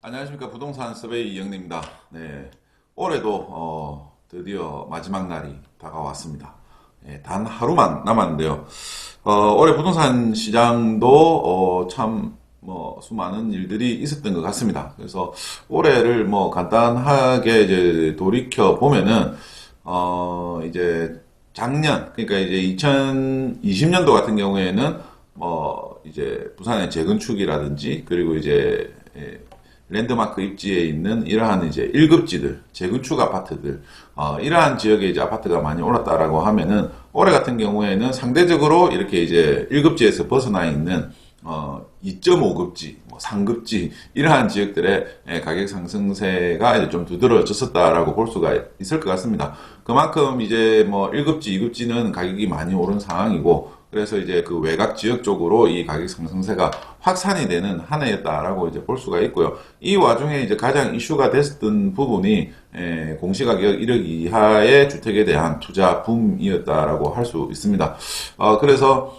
안녕하십니까. 부동산 서베이 이영래입니다. 네. 올해도 드디어 마지막 날이 다가왔습니다. 단 하루만 남았는데요. 올해 부동산 시장도 참 수많은 일들이 있었던 것 같습니다. 그래서 올해를 간단하게 이제 돌이켜 보면은 이제 작년, 그러니까 이제 2020년도 같은 경우에는 이제 부산의 재건축이라든지 그리고 이제 랜드마크 입지에 있는 이러한 이제 1급지들, 재건축 아파트들, 이러한 지역에 이제 아파트가 많이 올랐다라고 하면은 올해 같은 경우에는 상대적으로 이렇게 이제 1급지에서 벗어나 있는 2.5급지, 3급지 이러한 지역들의 가격 상승세가 이제 좀 두드러졌었다라고 볼 수가 있을 것 같습니다. 그만큼 이제 1급지, 2급지는 가격이 많이 오른 상황이고 그래서 이제 그 외곽 지역 쪽으로 이 가격 상승세가 확산이 되는 한 해였다라고 이제 볼 수가 있고요. 이 와중에 이제 가장 이슈가 됐었던 부분이 공시가격 1억 이하의 주택에 대한 투자 붐이었다라고 할 수 있습니다. 그래서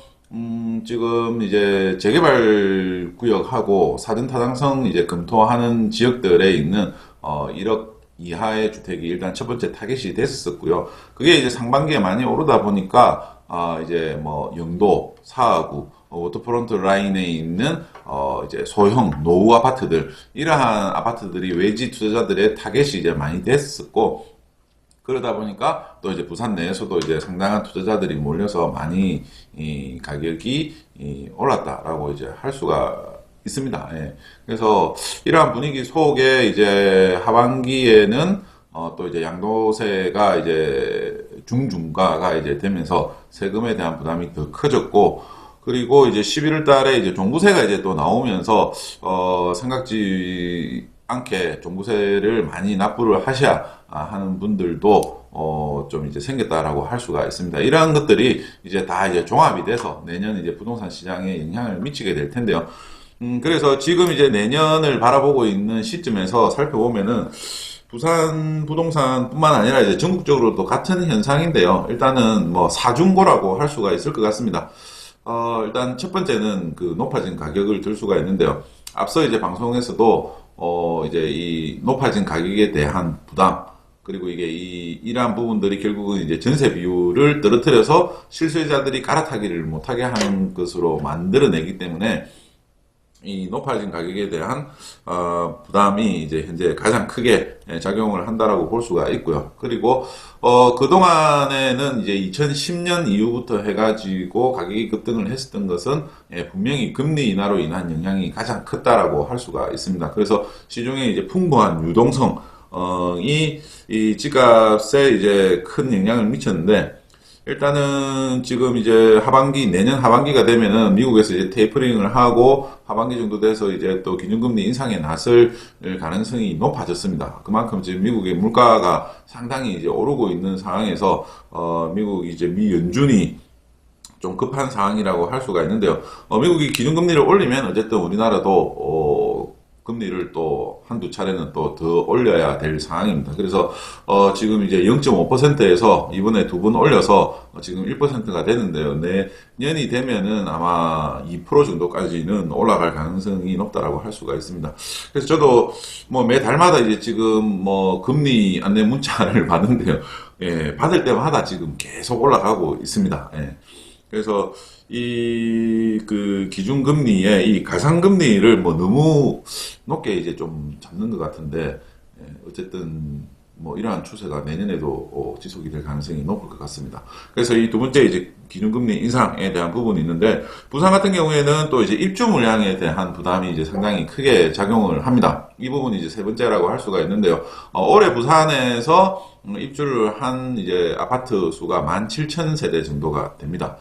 지금 이제 재개발 구역하고 사전 타당성 이제 검토하는 지역들에 있는 1억 이하의 주택이 일단 첫 번째 타겟이 됐었고요. 그게 이제 상반기에 많이 오르다 보니까 이제 영도, 사하구, 워터프론트 라인에 있는 이제 소형 노후 아파트들 이러한 아파트들이 외지 투자자들의 타겟이 이제 많이 됐었고 그러다 보니까 또 이제 부산 내에서도 이제 상당한 투자자들이 몰려서 많이 이 가격이 올랐다라고 이제 할 수가 있습니다. 예. 그래서 이러한 분위기 속에 이제 하반기에는 또 이제 양도세가 이제 중중가가 이제 되면서 세금에 대한 부담이 더 커졌고 그리고 이제 11월 달에 이제 종부세가 이제 또 나오면서 생각지 않게 종부세를 많이 납부를 하셔야 하는 분들도 좀 이제 생겼다라고 할 수가 있습니다. 이러한 것들이 이제 다 이제 종합이 돼서 내년 이제 부동산 시장에 영향을 미치게 될 텐데요. 그래서 지금 이제 내년을 바라보고 있는 시점에서 살펴보면은 부산 부동산뿐만 아니라 이제 전국적으로도 같은 현상인데요. 일단은 사중고라고 할 수가 있을 것 같습니다. 일단 첫 번째는 그 높아진 가격을 들 수가 있는데요. 앞서 이제 방송에서도 이제 이 높아진 가격에 대한 부담, 그리고 이게 이러한 부분들이 결국은 이제 전세 비율을 떨어뜨려서 실수요자들이 갈아타기를 못하게 하는 것으로 만들어내기 때문에 이 높아진 가격에 대한 부담이 이제 현재 가장 크게 작용을 한다라고 볼 수가 있고요. 그리고 그동안에는 이제 2010년 이후부터 해가지고 가격이 급등을 했었던 것은 분명히 금리 인하로 인한 영향이 가장 컸다라고 할 수가 있습니다. 그래서 시중에 이제 풍부한 유동성이 이 집값에 이제 큰 영향을 미쳤는데 일단은 지금 이제 내년 하반기가 되면은 미국에서 이제 테이퍼링을 하고 하반기 정도 돼서 이제 또 기준금리 인상에 나설 가능성이 높아졌습니다. 그만큼 지금 미국의 물가가 상당히 이제 오르고 있는 상황에서 미국 이제 미 연준이 좀 급한 상황이라고 할 수가 있는데요. 미국이 기준금리를 올리면 어쨌든 우리나라도 금리를 또 한두 차례는 또 더 올려야 될 상황입니다. 그래서 지금 이제 0.5%에서 이번에 두 번 올려서 지금 1%가 되는데요. 내년이 되면은 아마 2% 정도까지는 올라갈 가능성이 높다라고 할 수가 있습니다. 그래서 저도 매 달마다 이제 지금 금리 안내 문자를 받는데요. 예, 받을 때마다 지금 계속 올라가고 있습니다. 예. 그래서 그 기준금리에 이 가상금리를 너무 높게 이제 좀 잡는 것 같은데, 어쨌든 이러한 추세가 내년에도 지속이 될 가능성이 높을 것 같습니다. 그래서 이 두 번째 이제 기준금리 인상에 대한 부분이 있는데, 부산 같은 경우에는 또 이제 입주 물량에 대한 부담이 이제 상당히 크게 작용을 합니다. 이 부분이 이제 세 번째라고 할 수가 있는데요. 올해 부산에서 입주를 한 이제 아파트 수가 17,000세대 정도가 됩니다.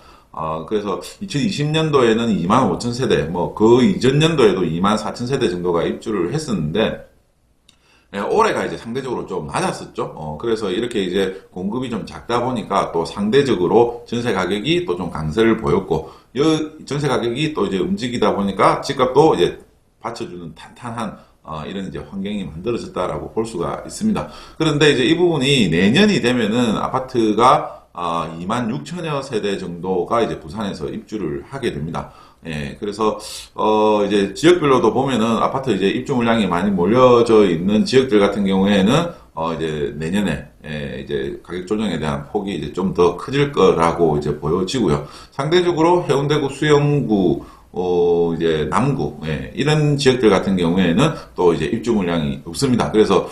그래서 2020년도에는 25,000세대, 그 이전 년도에도 24,000세대 정도가 입주를 했었는데, 올해가 이제 상대적으로 좀 낮았었죠. 그래서 이렇게 이제 공급이 좀 작다 보니까 또 상대적으로 전세 가격이 또 좀 강세를 보였고, 이 전세 가격이 또 이제 움직이다 보니까 집값도 이제 받쳐주는 탄탄한 이런 이제 환경이 만들어졌다라고 볼 수가 있습니다. 그런데 이제 이 부분이 내년이 되면은 아파트가 26,000여 세대 정도가 이제 부산에서 입주를 하게 됩니다. 예, 그래서 이제 지역별로도 보면은 아파트 이제 입주 물량이 많이 몰려져 있는 지역들 같은 경우에는 이제 내년에 이제 가격 조정에 대한 폭이 이제 좀 더 커질 거라고 이제 보여지고요. 상대적으로 해운대구, 수영구, 이제 남구, 이런 지역들 같은 경우에는 또 이제 입주 물량이 없습니다. 그래서,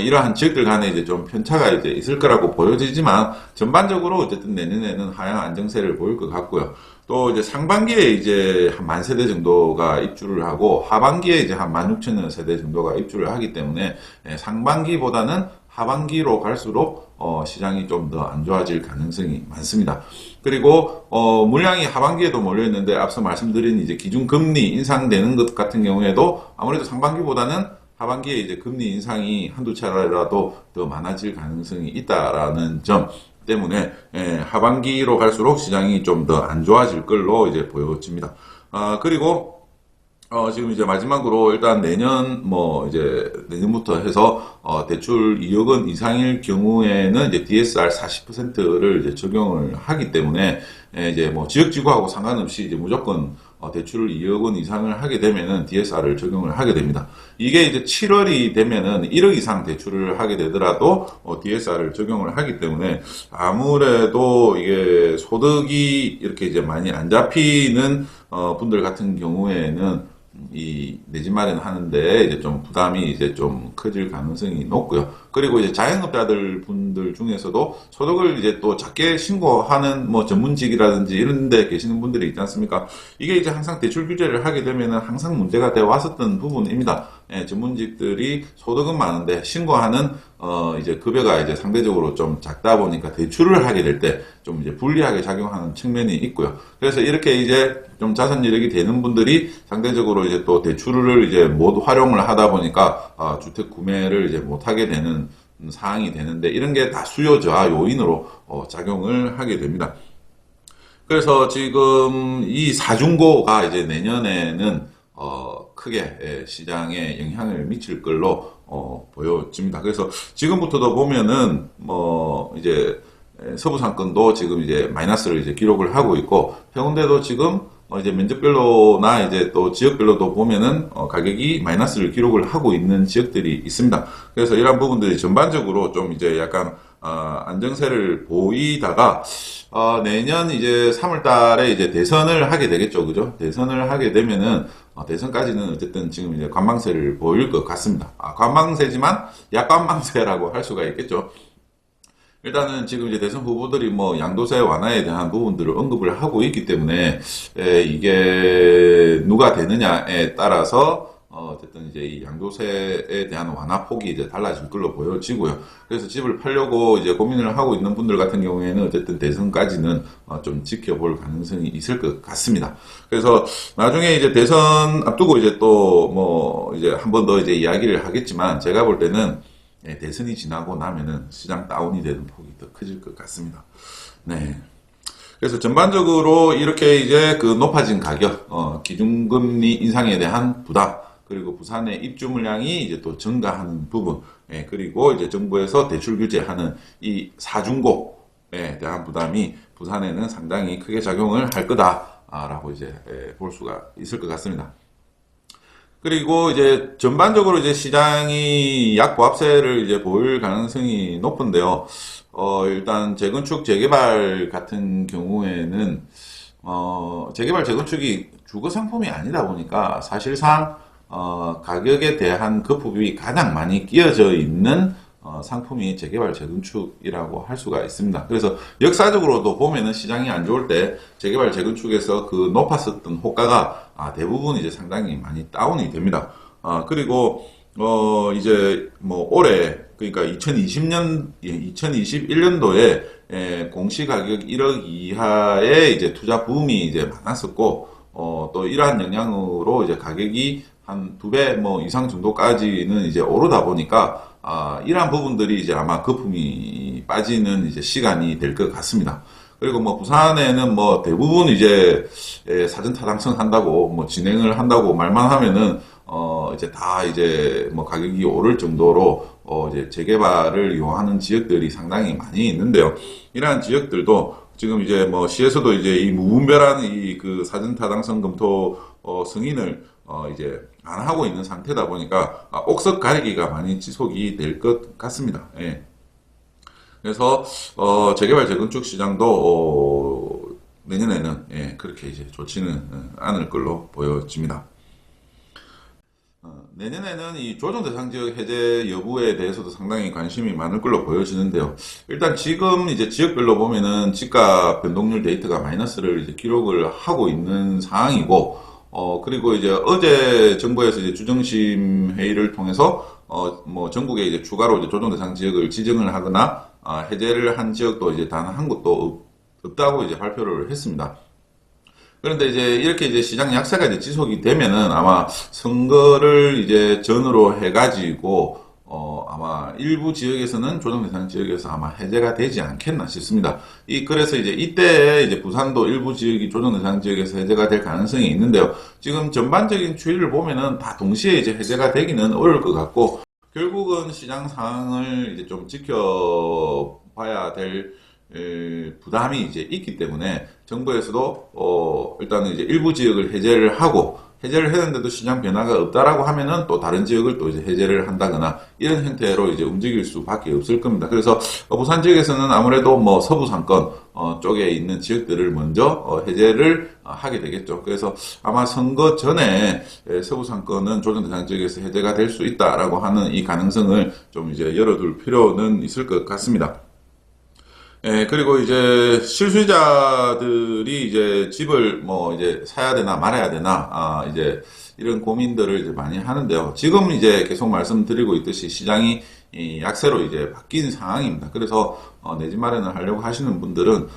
이러한 지역들 간에 이제 좀 편차가 이제 있을 거라고 보여지지만, 전반적으로 어쨌든 내년에는 하향 안정세를 보일 것 같고요. 또 이제 상반기에 이제 한 10,000세대 정도가 입주를 하고, 하반기에 이제 한 16,000 세대 정도가 입주를 하기 때문에, 상반기보다는 하반기로 갈수록 시장이 좀 더 안 좋아질 가능성이 많습니다. 그리고 물량이 하반기에도 몰려 있는데 앞서 말씀드린 이제 기준금리 인상되는 것 같은 경우에도 아무래도 상반기보다는 하반기에 이제 금리 인상이 한두 차례라도 더 많아질 가능성이 있다라는 점 때문에 하반기로 갈수록 시장이 좀 더 안 좋아질 걸로 이제 보여집니다. 그리고 지금 이제 마지막으로 일단 내년 이제 내년부터 해서 대출 2억 원 이상일 경우에는 이제 DSR 40%를 이제 적용을 하기 때문에 이제 지역지구하고 상관없이 이제 무조건 대출을 2억 원 이상을 하게 되면은 DSR을 적용을 하게 됩니다. 이게 이제 7월이 되면은 1억 이상 대출을 하게 되더라도 DSR을 적용을 하기 때문에 아무래도 이게 소득이 이렇게 이제 많이 안 잡히는 분들 같은 경우에는 이 내 집 마련하는데 이제 좀 부담이 이제 좀 커질 가능성이 높고요. 그리고 이제 자영업자들 분들 중에서도 소득을 이제 또 작게 신고하는 전문직이라든지 이런 데 계시는 분들이 있지 않습니까? 이게 이제 항상 대출 규제를 하게 되면은 항상 문제가 되어 왔었던 부분입니다. 전문직들이 소득은 많은데 신고하는 이제 급여가 이제 상대적으로 좀 작다 보니까 대출을 하게 될 때 좀 이제 불리하게 작용하는 측면이 있고요. 그래서 이렇게 이제 좀 자산 여력이 되는 분들이 상대적으로 이제 또 대출을 이제 못 활용을 하다 보니까 주택 구매를 이제 못 하게 되는 상황이 되는데 이런 게 다 수요 저하 요인으로 작용을 하게 됩니다. 그래서 지금 이 사중고가 이제 내년에는 크게 시장에 영향을 미칠 걸로 보여집니다. 그래서 지금부터도 보면은 이제 서부 상권도 지금 이제 마이너스를 이제 기록을 하고 있고 해운대도 지금 이제 면적별로나 이제 또 지역별로도 보면은 가격이 마이너스를 기록을 하고 있는 지역들이 있습니다. 그래서 이런 부분들이 전반적으로 좀 이제 약간 안정세를 보이다가 내년 이제 3월 달에 이제 대선을 하게 되겠죠. 그죠? 대선을 하게 되면은 대선까지는 어쨌든 지금 이제 관망세를 보일 것 같습니다. 관망세지만 약관망세라고 할 수가 있겠죠. 일단은 지금 이제 대선 후보들이 양도세 완화에 대한 부분들을 언급을 하고 있기 때문에 이게 누가 되느냐에 따라서 어쨌든 이제 이 양도세에 대한 완화 폭이 이제 달라질 걸로 보여지고요. 그래서 집을 팔려고 이제 고민을 하고 있는 분들 같은 경우에는 어쨌든 대선까지는 좀 지켜볼 가능성이 있을 것 같습니다. 그래서 나중에 이제 대선 앞두고 이제 또 이제 한 번 더 이제 이야기를 하겠지만 제가 볼 때는 대선이 지나고 나면은 시장 다운이 되는 폭이 더 커질 것 같습니다. 네. 그래서 전반적으로 이렇게 이제 그 높아진 가격, 기준금리 인상에 대한 부담, 그리고 부산의 입주 물량이 이제 또 증가하는 부분, 그리고 이제 정부에서 대출 규제하는 이 사중고에 대한 부담이 부산에는 상당히 크게 작용을 할 거다라고 이제 볼 수가 있을 것 같습니다. 그리고 이제 전반적으로 이제 시장이 약보합세를 이제 보일 가능성이 높은데요. 일단 재건축, 재개발 같은 경우에는 재개발, 재건축이 주거 상품이 아니다 보니까 사실상 가격에 대한 거품이 가장 많이 끼어져 있는 상품이 재개발, 재건축이라고 할 수가 있습니다. 그래서 역사적으로도 보면은 시장이 안 좋을 때 재개발, 재건축에서 그 높았었던 호가가 대부분 이제 상당히 많이 다운이 됩니다. 그리고 이제 올해 그러니까 2021년도에 공시가격 1억 이하의 이제 투자 붐이 이제 많았었고 또 이러한 영향으로 이제 가격이 한 2배 이상 정도까지는 이제 오르다 보니까 이러한 부분들이 이제 아마 거품이 빠지는 이제 시간이 될 것 같습니다. 그리고 부산에는 대부분 이제 사전 타당성 한다고 진행을 한다고 말만 하면은 이제 다 이제 가격이 오를 정도로 이제 재개발을 이용하는 지역들이 상당히 많이 있는데요. 이러한 지역들도 지금 이제 뭐 시에서도 이제 이 무분별한 이 그 사전 타당성 검토 승인을 이제 안 하고 있는 상태다 보니까 옥석 가리기가 많이 지속이 될 것 같습니다. 예. 그래서 재개발 재건축 시장도 내년에는 예, 그렇게 이제 좋지는 않을 걸로 보여집니다. 내년에는 이 조정 대상 지역 해제 여부에 대해서도 상당히 관심이 많을 걸로 보여지는데요. 일단 지금 이제 지역별로 보면은 집값 변동률 데이터가 마이너스를 이제 기록을 하고 있는 상황이고, 그리고 이제 어제 정부에서 이제 주정심 회의를 통해서, 뭐 전국에 이제 추가로 이제 조정 대상 지역을 지정을 하거나, 해제를 한 지역도 이제 단 한 곳도 없다고 이제 발표를 했습니다. 그런데 이제 이렇게 이제 시장 약세가 이제 지속이 되면은 아마 선거를 이제 전후로 해가지고 아마 일부 지역에서는 조정 대상 지역에서 아마 해제가 되지 않겠나 싶습니다. 그래서 이제 이때 이제 부산도 일부 지역이 조정 대상 지역에서 해제가 될 가능성이 있는데요. 지금 전반적인 추이를 보면은 다 동시에 이제 해제가 되기는 어려울 것 같고 결국은 시장 상황을 이제 좀 지켜봐야 될 부담이 이제 있기 때문에 정부에서도 일단은 이제 일부 지역을 해제를 하고 해제를 했는데도 시장 변화가 없다라고 하면은 또 다른 지역을 또 이제 해제를 한다거나 이런 형태로 이제 움직일 수밖에 없을 겁니다. 그래서 부산 지역에서는 아무래도 뭐 서부 상권 쪽에 있는 지역들을 먼저 해제를 하게 되겠죠. 그래서 아마 선거 전에 서부 상권은 조정 대상 지역에서 해제가 될 수 있다라고 하는 이 가능성을 좀 이제 열어둘 필요는 있을 것 같습니다. 예, 그리고 이제 실수요자들이 이제 집을 뭐 이제 사야 되나 말아야 되나, 이제 이런 고민들을 이제 많이 하는데요. 지금 이제 계속 말씀드리고 있듯이 시장이 이 약세로 이제 바뀐 상황입니다. 그래서 내 집 마련을 하려고 하시는 분들은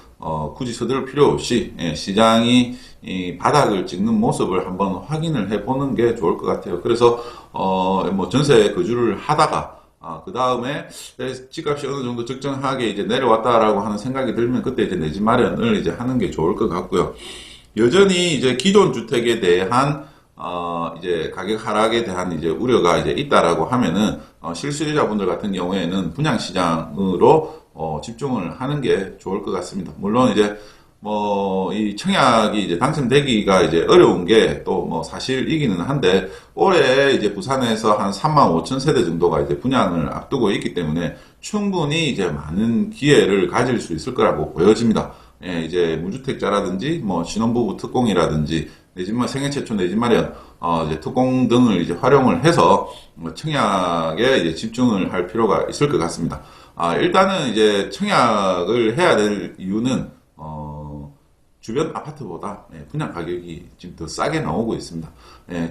굳이 서두를 필요 없이 시장이 이 바닥을 찍는 모습을 한번 확인을 해보는 게 좋을 것 같아요. 그래서 뭐 전세 거주를 하다가 그 다음에 집값이 어느 정도 적정하게 이제 내려왔다라고 하는 생각이 들면 그때 이제 내 집 마련을 이제 하는 게 좋을 것 같고요. 여전히 이제 기존 주택에 대한 이제 가격 하락에 대한 이제 우려가 이제 있다라고 하면은 실수요자분들 같은 경우에는 분양 시장으로 집중을 하는 게 좋을 것 같습니다. 물론 이제 뭐, 이 청약이 이제 당첨되기가 이제 어려운 게 또 뭐 사실이기는 한데, 올해 이제 부산에서 한 3만 5천 세대 정도가 이제 분양을 앞두고 있기 때문에 충분히 이제 많은 기회를 가질 수 있을 거라고 보여집니다. 예, 이제 무주택자라든지 뭐 신혼부부 특공이라든지 내집마 생애 최초 내 집 마련, 이제 특공 등을 이제 활용을 해서 뭐 청약에 이제 집중을 할 필요가 있을 것 같습니다. 일단은 이제 청약을 해야 될 이유는 주변 아파트보다 분양 가격이 지금 더 싸게 나오고 있습니다.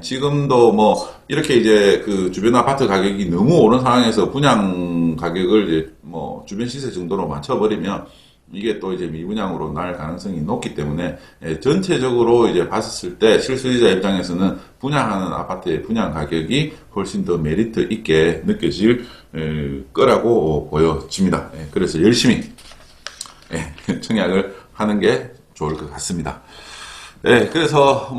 지금도 뭐 이렇게 이제 그 주변 아파트 가격이 너무 오른 상황에서 분양 가격을 이제 뭐 주변 시세 정도로 맞춰버리면 이게 또 이제 미분양으로 날 가능성이 높기 때문에 전체적으로 이제 봤을 때 실수요자 입장에서는 분양하는 아파트의 분양 가격이 훨씬 더 메리트 있게 느껴질 거라고 보여집니다. 그래서 열심히 청약을 하는 게 좋을 것 같습니다. 네, 그래서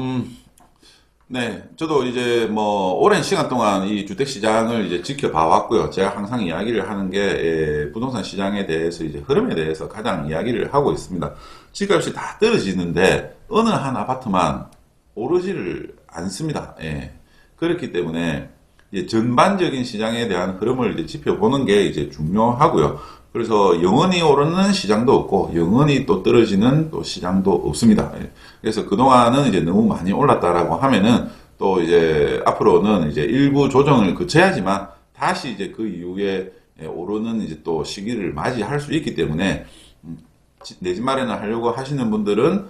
저도 이제 뭐 오랜 시간 동안 이 주택 시장을 이제 지켜봐 왔고요. 제가 항상 이야기를 하는 게 부동산 시장에 대해서 이제 흐름에 대해서 가장 이야기를 하고 있습니다. 집값이 다 떨어지는데 어느 한 아파트만 오르지를 않습니다. 그렇기 때문에 이제 전반적인 시장에 대한 흐름을 이제 지켜보는 게 이제 중요하고요. 그래서 영원히 오르는 시장도 없고 영원히 또 떨어지는 또 시장도 없습니다. 그래서 그동안은 이제 너무 많이 올랐다라고 하면은 또 이제 앞으로는 이제 일부 조정을 거쳐야지만 다시 이제 그 이후에 오르는 이제 또 시기를 맞이할 수 있기 때문에 내 집 마련을 하려고 하시는 분들은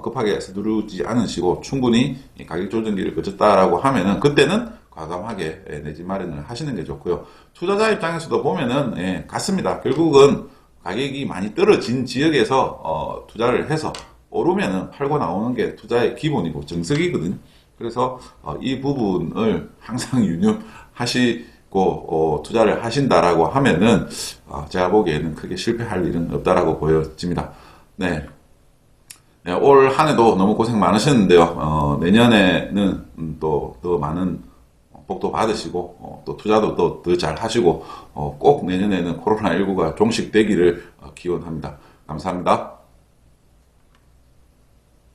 급하게 서두르지 않으시고 충분히 가격 조정기를 거쳤다라고 하면은 그때는 과감하게 내 집 마련을 하시는 게 좋고요. 투자자 입장에서도 보면은 같습니다. 결국은 가격이 많이 떨어진 지역에서 투자를 해서 오르면은 팔고 나오는 게 투자의 기본이고 정석이거든요. 그래서 이 부분을 항상 유념하시고 투자를 하신다라고 하면은 제가 보기에는 크게 실패할 일은 없다라고 보여집니다. 네. 올 한 해도 너무 고생 많으셨는데요. 내년에는 또 더 많은 복도 받으시고 또 투자도 또 더 잘 하시고 꼭 내년에는 코로나19가 종식되기를 기원합니다. 감사합니다.